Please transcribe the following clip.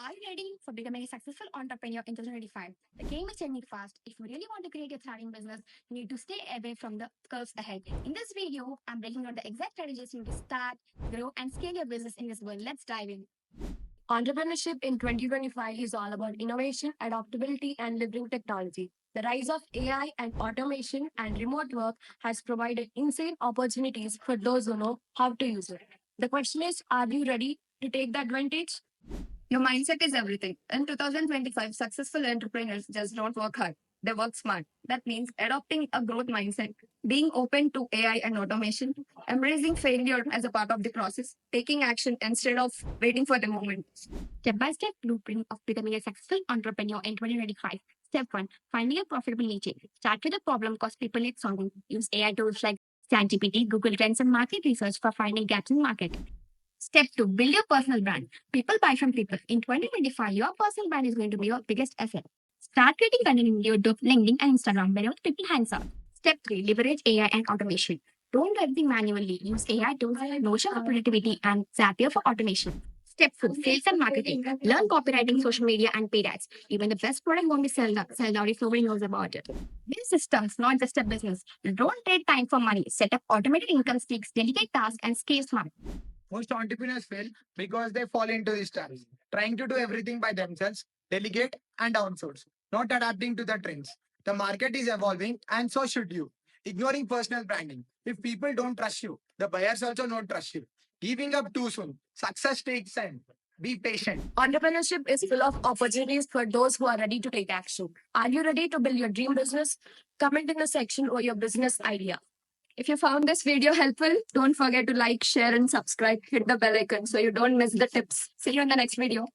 Are you ready for becoming a successful entrepreneur in 2025? The game is changing fast. If you really want to create a thriving business, you need to stay away from the curves ahead. In this video, I'm breaking down the exact strategies you need to start, grow, and scale your business in this world. Let's dive in. Entrepreneurship in 2025 is all about innovation, adaptability, and leveraging technology. The rise of AI and automation and remote work has provided insane opportunities for those who know how to use it. The question is, are you ready to take the advantage? Your mindset is everything. In 2025, successful entrepreneurs just don't work hard. They work smart. That means adopting a growth mindset, being open to AI and automation, embracing failure as a part of the process, taking action instead of waiting for the moment. Step-by-step blueprint of becoming a successful entrepreneur in 2025. Step 1. Finding a profitable niche. Start with a problem because people need solving. Use AI tools like ChatGPT, Google Trends, and market research for finding gaps in market. Step 2. Build your personal brand. People buy from people. In 2025, your personal brand is going to be your biggest asset. Start creating content in YouTube, LinkedIn, and Instagram wherever people hands up. Step 3. Leverage AI and automation. Don't do everything manually. Use AI tools like Notion for productivity and Zapier for automation. Step 4. Sales and marketing. Learn copywriting, social media, and paid ads. Even the best product won't be sold out if nobody knows about it. Build systems, not just a business. Don't trade time for money. Set up automated income streaks, delegate tasks, and scale smart. Most entrepreneurs fail because they fall into these traps, trying to do everything by themselves, delegate and outsource, not adapting to the trends. The market is evolving and so should you. Ignoring personal branding. If people don't trust you, the buyers also don't trust you. Giving up too soon. Success takes time. Be patient. Entrepreneurship is full of opportunities for those who are ready to take action. Are you ready to build your dream business? Comment in the section or your business idea. If you found this video helpful, don't forget to like, share, and subscribe. Hit the bell icon so you don't miss the tips. See you in the next video.